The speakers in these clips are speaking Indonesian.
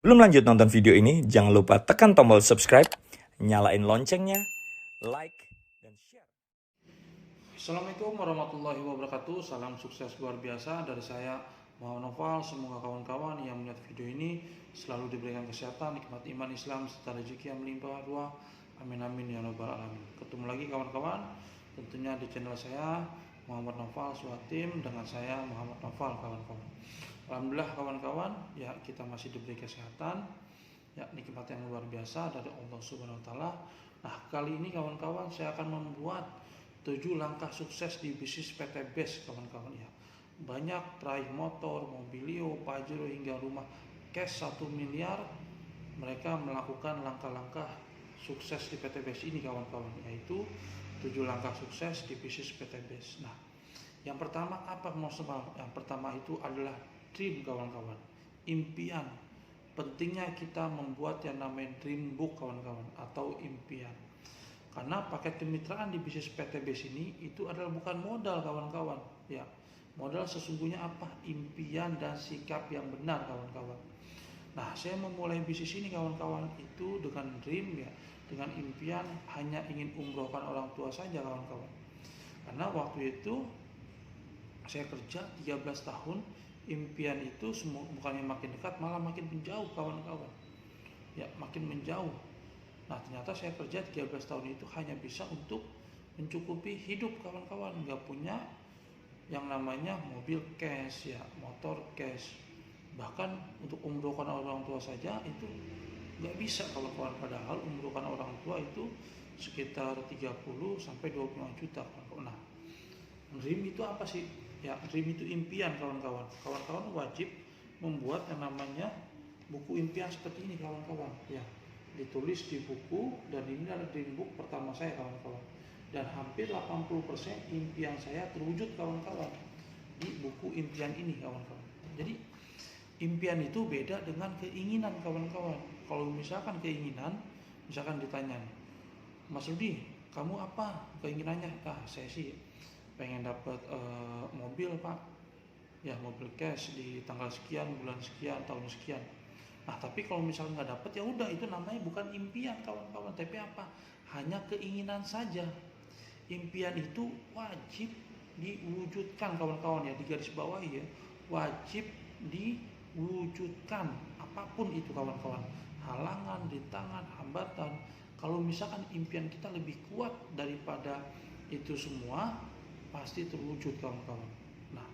Sebelum lanjut nonton video ini, jangan lupa tekan tombol subscribe, nyalain loncengnya, like, dan share. Assalamualaikum warahmatullahi wabarakatuh. Salam sukses luar biasa dari saya Muhammad Noval. Semoga kawan-kawan yang melihat video ini selalu diberikan kesehatan, nikmat iman Islam, serta rezeki yang melimpah ruah. Amin amin ya rabbal alamin. Ketemu lagi kawan-kawan, tentunya di channel saya Muhammad Noval Suhatim dengan saya Muhammad Noval kawan-kawan. Alhamdulillah kawan-kawan, ya kita masih diberi kesehatan, ya nikmat yang luar biasa dari Allah Subhanahu wa taala. Nah, kali ini kawan-kawan saya akan membuat 7 langkah sukses di bisnis PT BES kawan-kawan ya. Banyak peraih motor, mobilio, pajero hingga rumah cash 1 miliar mereka melakukan langkah-langkah sukses di PT BES ini kawan-kawan, yaitu 7 langkah sukses di bisnis PT BES. Nah, yang pertama apa maksudnya? Yang pertama itu adalah dream kawan-kawan, impian. Pentingnya kita membuat yang namanya dream book kawan-kawan atau impian. Karena paket kemitraan di bisnis PT BES ini itu adalah bukan modal kawan-kawan ya. Modal sesungguhnya apa? Impian dan sikap yang benar kawan-kawan. Nah, saya memulai bisnis ini kawan-kawan itu dengan dream ya, dengan impian hanya ingin umrohkan orang tua saja kawan-kawan. Karena waktu itu saya kerja 13 tahun, impian itu bukannya makin dekat malah makin menjauh kawan-kawan. Ya, makin menjauh. Nah, ternyata saya kerja 13 tahun itu hanya bisa untuk mencukupi hidup kawan-kawan, nggak punya yang namanya mobil cash ya, motor cash. Bahkan untuk umrohkan orang tua saja itu nggak bisa kawan-kawan, padahal umrohkan orang tua itu sekitar 30 sampai 25 juta kawan-kawan. Nah, dream itu apa sih? Ya, dream itu impian kawan-kawan. Kawan-kawan wajib membuat yang namanya buku impian seperti ini kawan-kawan ya. Ditulis di buku, dan ini adalah dream book pertama saya kawan-kawan. Dan hampir 80% impian saya terwujud kawan-kawan di buku impian ini kawan-kawan. Jadi impian itu beda dengan keinginan kawan-kawan. Kalau misalkan keinginan, misalkan ditanya, Mas Rudi, kamu apa keinginannya? Saya sih pengen dapat mobil Pak, ya mobil cash di tanggal sekian, bulan sekian, tahun sekian. Nah, tapi kalau misalnya nggak dapat ya udah, itu namanya bukan impian kawan-kawan, tapi apa? Hanya keinginan saja. Impian itu wajib diwujudkan kawan-kawan ya, di garis bawah ya, wajib diwujudkan apapun itu kawan-kawan. Halangan, rintangan, hambatan. Kalau misalkan impian kita lebih kuat daripada itu semua, pasti terwujud kawan-kawan. Nah,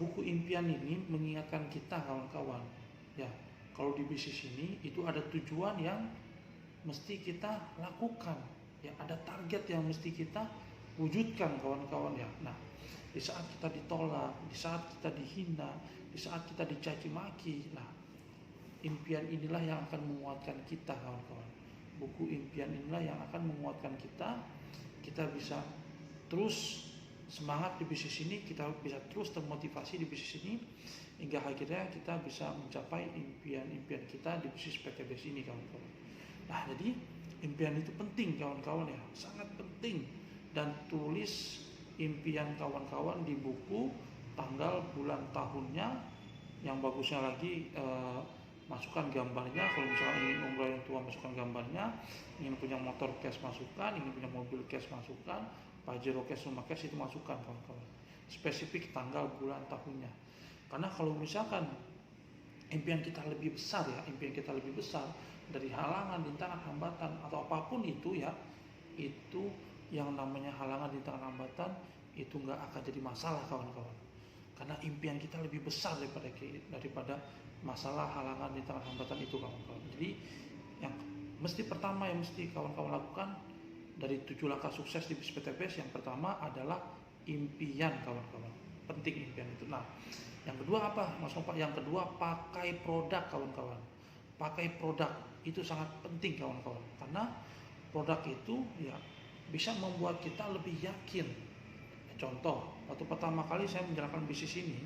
buku impian ini mengingatkan kita kawan-kawan ya, kalau di bisnis ini itu ada tujuan yang mesti kita lakukan ya, ada target yang mesti kita wujudkan kawan-kawan ya. Nah, di saat kita ditolak, di saat kita dihina, di saat kita dicaci maki, nah impian inilah yang akan menguatkan kita kawan-kawan. Buku impian inilah yang akan menguatkan kita. Kita bisa terus semangat di bisnis ini, kita bisa terus termotivasi di bisnis ini, hingga akhirnya kita bisa mencapai impian-impian kita di bisnis PT BES ini kawan-kawan. Nah, jadi impian itu penting kawan-kawan ya, sangat penting. Dan tulis impian kawan-kawan di buku, tanggal, bulan, tahunnya. Yang bagusnya lagi masukkan gambarnya. Kalau misalnya ingin umroh yang tua, masukkan gambarnya. Ingin punya motor cash, masukkan. Ingin punya mobil cash, masukkan. Pajero cash, rumah cash, itu masukkan kawan-kawan. Spesifik tanggal, bulan, tahunnya. Karena kalau misalkan impian kita lebih besar ya, impian kita lebih besar dari halangan, rintangan, hambatan atau apapun itu ya, itu yang namanya halangan, rintangan, hambatan itu nggak akan jadi masalah kawan-kawan. Karena impian kita lebih besar daripada masalah, halangan, rintangan, hambatan itu kawan-kawan. Jadi yang pertama yang mesti kawan-kawan lakukan dari 7 langkah sukses di bisnis PT BES, yang pertama adalah impian kawan-kawan. Penting impian itu. Nah, yang kedua apa Mas Opa? Yang kedua, pakai produk kawan-kawan. Pakai produk itu sangat penting kawan-kawan, karena produk itu ya bisa membuat kita lebih yakin. Contoh, waktu pertama kali saya menjalankan bisnis ini,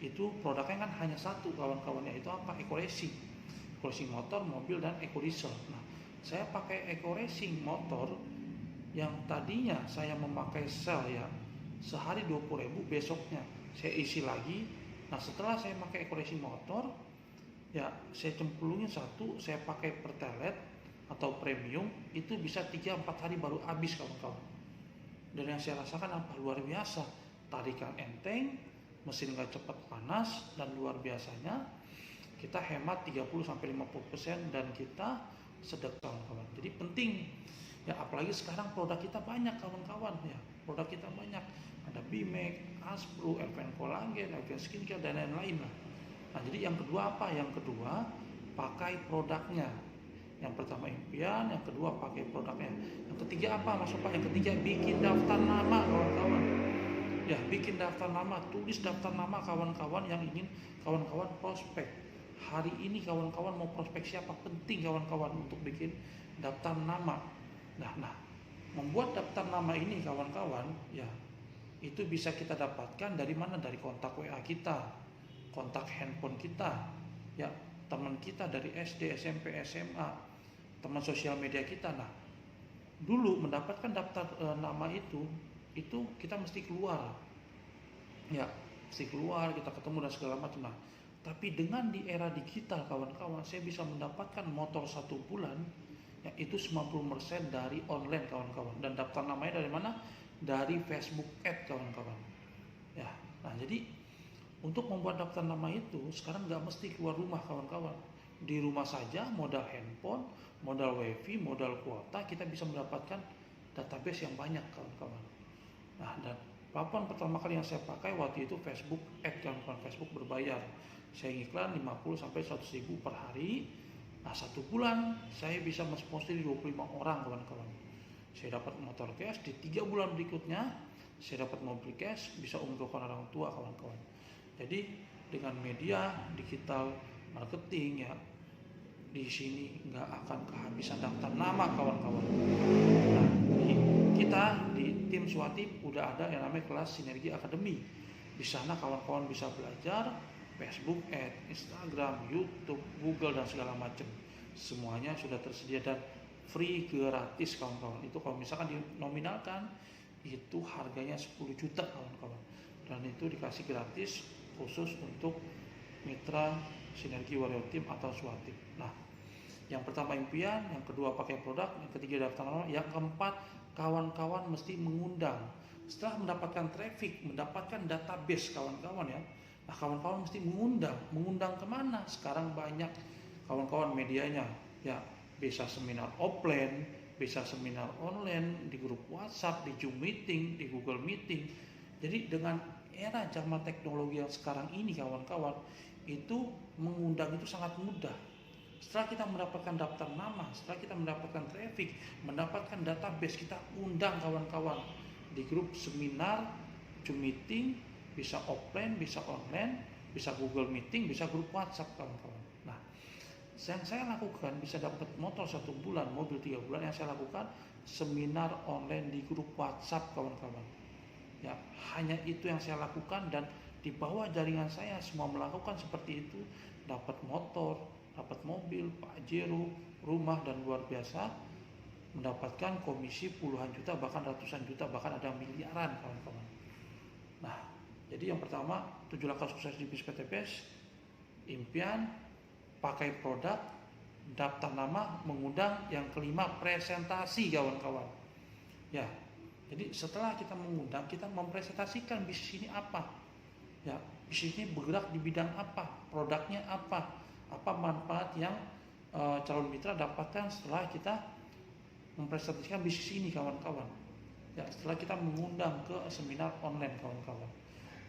itu produknya kan hanya satu kawan-kawan, yaitu apa? Eco Racing. Eco Racing motor, mobil, dan Eco Diesel. Nah, saya pakai Eco Racing motor yang tadinya saya memakai sel ya sehari 20.000, besoknya saya isi lagi. Nah, setelah saya pakai Eco Racing motor ya saya cemplungin satu, saya pakai pertalite atau premium, itu bisa 3-4 hari baru habis kawan-kawan. Dan yang saya rasakan apa? Luar biasa, tarikan enteng, mesin gak cepat panas, dan luar biasanya kita hemat 30-50% dan kita sedek kawan-kawan. Jadi penting ya, apalagi sekarang produk kita banyak kawan-kawan ya, produk kita banyak, ada Bimek, Aspro, Elven Collagen, Elven Skincare dan lain-lain lah. Nah jadi yang kedua apa? Yang kedua pakai produknya. Yang pertama impian, yang kedua pakai produknya. Yang ketiga apa Mas Pak? Yang ketiga bikin daftar nama kawan-kawan. Ya bikin daftar nama, tulis daftar nama kawan-kawan yang ingin kawan-kawan prospek. Hari ini kawan-kawan mau prospek siapa? Penting kawan-kawan untuk bikin daftar nama. Nah, membuat daftar nama ini kawan-kawan, ya itu bisa kita dapatkan dari mana? Dari kontak WA kita, kontak handphone kita, ya teman kita dari SD, SMP, SMA, teman sosial media kita. Nah, dulu mendapatkan daftar nama itu kita mesti keluar, ya mesti keluar, kita ketemu dan segala macam. Nah, tapi dengan di era digital kawan-kawan, saya bisa mendapatkan motor 1 bulan, ya itu 90% dari online kawan-kawan. Dan daftar namanya dari mana? Dari Facebook Ad kawan-kawan. Ya, nah jadi untuk membuat daftar nama itu sekarang nggak mesti keluar rumah kawan-kawan. Di rumah saja, modal handphone, modal wifi, modal kuota, kita bisa mendapatkan database yang banyak kawan-kawan. Nah, dan platform pertama kali yang saya pakai waktu itu Facebook Ad kawan-kawan, Facebook berbayar. Saya ngiklan 50-100 ribu per hari. Nah 1 bulan saya bisa mensponsori 25 orang kawan-kawan. Saya dapat motor cash, di 3 bulan berikutnya saya dapat mobil cash, bisa umrohkan orang tua kawan-kawan. Jadi dengan media digital marketing ya, di sini nggak akan kehabisan daftar nama kawan-kawan. Nah, kita di tim Swatip udah ada yang namanya kelas Sinergi Academy. Di sana kawan-kawan bisa belajar Facebook Ad, Instagram, YouTube, Google dan segala macam. Semuanya sudah tersedia dan free, gratis kawan-kawan. Itu kalau misalkan dinominalkan itu harganya 10 juta kawan-kawan. Dan itu dikasih gratis khusus untuk mitra Sinergi Warrior Team atau Swatip. Nah, yang pertama impian, yang kedua pakai produk, yang ketiga daftar nama, yang keempat kawan-kawan mesti mengundang. Setelah mendapatkan traffic, mendapatkan database kawan-kawan ya. Nah kawan-kawan mesti mengundang kemana? Sekarang banyak kawan-kawan medianya, ya bisa seminar offline, bisa seminar online, di grup WhatsApp, di Zoom meeting, di Google meeting. Jadi dengan era zaman teknologi yang sekarang ini kawan-kawan, itu mengundang itu sangat mudah. Setelah kita mendapatkan daftar nama, setelah kita mendapatkan traffic, mendapatkan database, kita undang kawan-kawan di grup seminar, Zoom meeting, bisa offline, bisa online, bisa Google Meeting, bisa grup WhatsApp kawan-kawan. Nah, yang saya lakukan bisa dapat motor 1 bulan, mobil 3 bulan. Yang saya lakukan seminar online di grup WhatsApp kawan-kawan. Ya, hanya itu yang saya lakukan dan di bawah jaringan saya semua melakukan seperti itu, dapat motor, dapat mobil, Pajero, rumah dan luar biasa, mendapatkan komisi puluhan juta, bahkan ratusan juta, bahkan ada miliaran kawan-kawan. Nah, jadi yang pertama 7 langkah sukses di bisnis PTPS, impian, pakai produk, daftar nama, mengundang. Yang kelima presentasi kawan-kawan. Ya, jadi setelah kita mengundang, kita mempresentasikan bisnis ini apa. Ya, bisnis ini bergerak di bidang apa, produknya apa manfaat yang calon mitra dapatkan setelah kita mempresentasikan bisnis ini kawan-kawan. Ya, setelah kita mengundang ke seminar online kawan-kawan.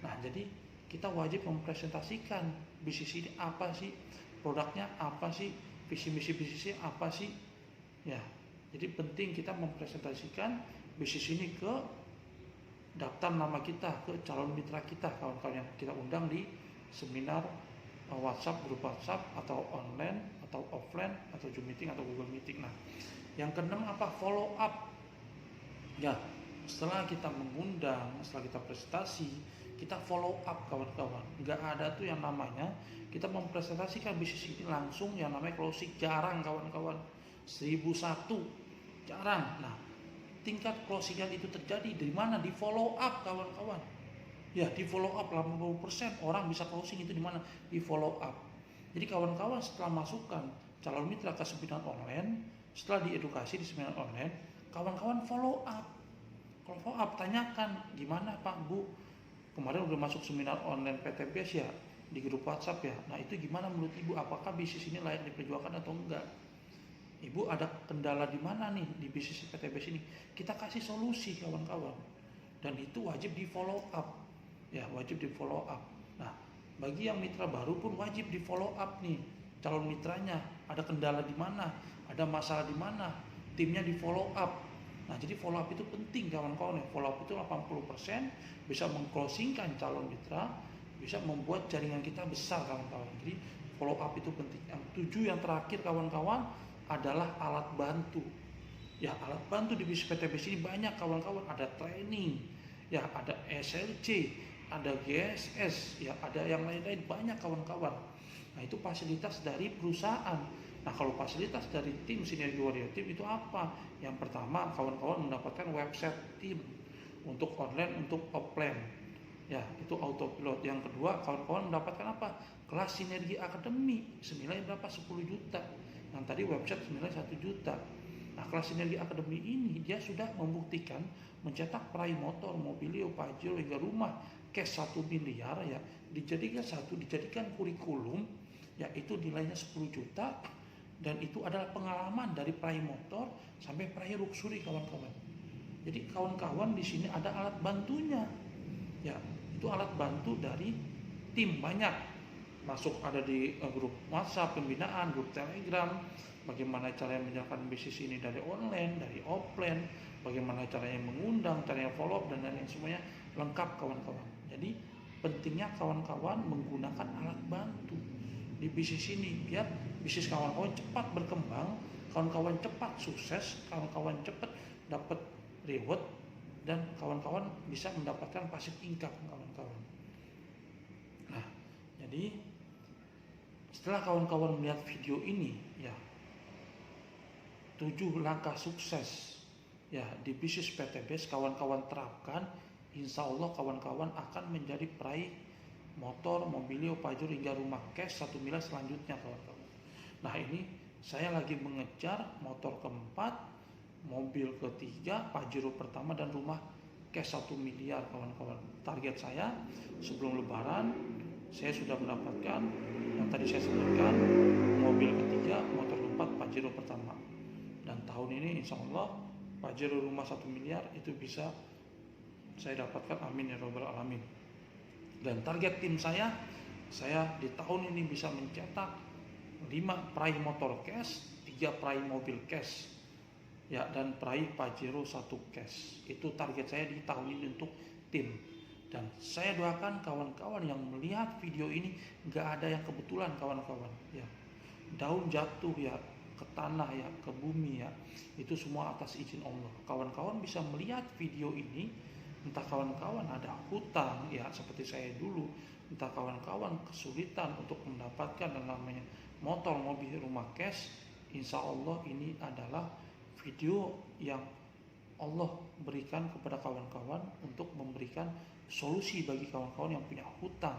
Nah, jadi kita wajib mempresentasikan bisnis ini apa sih, produknya apa sih, visi misi bisnisnya apa sih. Ya, jadi penting kita mempresentasikan bisnis ini ke daftar nama kita, ke calon mitra kita kawan-kawan yang kita undang di seminar WhatsApp, grup WhatsApp atau online atau offline atau Zoom meeting atau Google meeting. Nah, yang keenam apa? Follow up. Ya, setelah kita mengundang, setelah kita presentasi, kita follow up kawan-kawan. Nggak ada tuh yang namanya kita mempresentasikan bisnis ini langsung yang namanya closing, jarang kawan-kawan. 1001 jarang. Nah, tingkat closingan itu terjadi di mana? Di follow up kawan-kawan. Ya, di follow up 80% orang bisa closing itu di mana? Di follow up. Jadi kawan-kawan setelah masukkan calon mitra ke seminar online, setelah diedukasi di seminar online, kawan-kawan follow up. Kalau follow up, tanyakan, gimana Pak, Bu? Kemarin udah masuk seminar online PTBS ya, di grup WhatsApp ya. Nah itu gimana menurut Ibu? Apakah bisnis ini layak diperjuangkan atau enggak? Ibu ada kendala di mana nih di bisnis PTBS ini? Kita kasih solusi kawan-kawan. Dan itu wajib di follow up. Ya, wajib di follow up. Nah, bagi yang mitra baru pun wajib di follow up nih. Calon mitranya ada kendala di mana? Ada masalah di mana? Timnya di follow up. Nah, jadi follow up itu penting kawan-kawan ya. Follow up itu 80% bisa mengclosingkan calon mitra, bisa membuat jaringan kita besar kawan-kawan. Jadi follow up itu penting. Yang 7 yang terakhir kawan-kawan adalah alat bantu. Ya, alat bantu di bisnis PTBS ini banyak kawan-kawan. Ada training, ya ada SLC, ada GSS, ya ada yang lain-lain banyak kawan-kawan. Nah, itu fasilitas dari perusahaan. Nah, kalau fasilitas dari tim Sinergi Warrior Team itu apa? Yang pertama, kawan-kawan mendapatkan website tim untuk online, untuk offline. Ya, itu autopilot. Yang kedua, kawan-kawan mendapatkan apa? Kelas Sinergi Academy senilai berapa? 10 juta. Yang tadi website senilai 1 juta. Nah, kelas Sinergi Academy ini dia sudah membuktikan mencetak peraih motor, mobilio, pajero hingga rumah cash 1 miliar ya, dijadikan kurikulum, yaitu nilainya 10 juta. Dan itu adalah pengalaman dari peraih motor sampai peraih luxury kawan-kawan. Jadi kawan-kawan di sini ada alat bantunya. Ya, itu alat bantu dari tim banyak. Masuk ada di grup WhatsApp pembinaan, grup Telegram, bagaimana caranya menjalankan bisnis ini dari online, dari offline, bagaimana caranya mengundang, caranya follow up dan lain-lain, semuanya lengkap kawan-kawan. Jadi pentingnya kawan-kawan menggunakan alat bantu di bisnis ini biar bisnis kawan-kawan cepat berkembang, kawan-kawan cepat sukses, kawan-kawan cepat dapat reward, dan kawan-kawan bisa mendapatkan passive income kawan-kawan. Nah, jadi setelah kawan-kawan melihat video ini ya, 7 langkah sukses ya di bisnis PTBS kawan-kawan terapkan, insya Allah kawan-kawan akan menjadi peraih motor, mobilio, pajero hingga rumah cash 1 miliar selanjutnya kawan-kawan. Nah, ini saya lagi mengejar motor keempat, mobil ketiga, pajero pertama, dan rumah cash 1 miliar kawan-kawan. Target saya sebelum lebaran saya sudah mendapatkan yang tadi saya sebutkan, mobil ketiga, motor keempat, pajero pertama. Dan tahun ini insya Allah pajero rumah 1 miliar itu bisa saya dapatkan, amin ya robbal alamin. Dan target tim saya di tahun ini bisa mencetak 5 peraih motor cash, 3 peraih mobil cash, ya, dan peraih pajero 1 cash. Itu target saya di tahun ini untuk tim. Dan saya doakan kawan-kawan yang melihat video ini nggak ada yang kebetulan kawan-kawan. Ya, daun jatuh ya ke tanah ya, ke bumi ya, itu semua atas izin Allah. Kawan-kawan bisa melihat video ini. Entah kawan-kawan ada hutang ya seperti saya dulu, entah kawan-kawan kesulitan untuk mendapatkan yang namanya motor, mobil, rumah cash, insya Allah ini adalah video yang Allah berikan kepada kawan-kawan untuk memberikan solusi bagi kawan-kawan yang punya hutang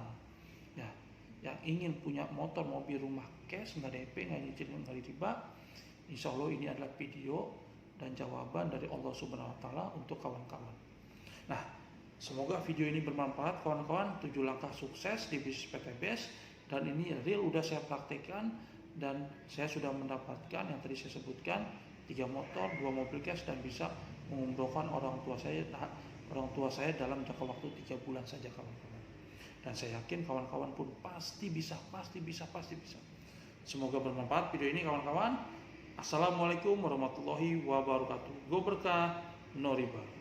ya, yang ingin punya motor, mobil, rumah cash, nggak DP, nggak nyicil, nggak riba. Insya Allah ini adalah video dan jawaban dari Allah Subhanahu Wa Taala untuk kawan-kawan. Nah, semoga video ini bermanfaat kawan-kawan. 7 langkah sukses di bisnis PTBS, dan ini real udah saya praktekkan, dan saya sudah mendapatkan yang tadi saya sebutkan, 3 motor, 2 mobil cash, dan bisa mengumrohkan orang tua saya dalam jangka waktu 3 bulan saja kawan-kawan. Dan saya yakin kawan-kawan pun pasti bisa. Semoga bermanfaat video ini kawan-kawan. Assalamualaikum warahmatullahi wabarakatuh. Go berkah, no riba.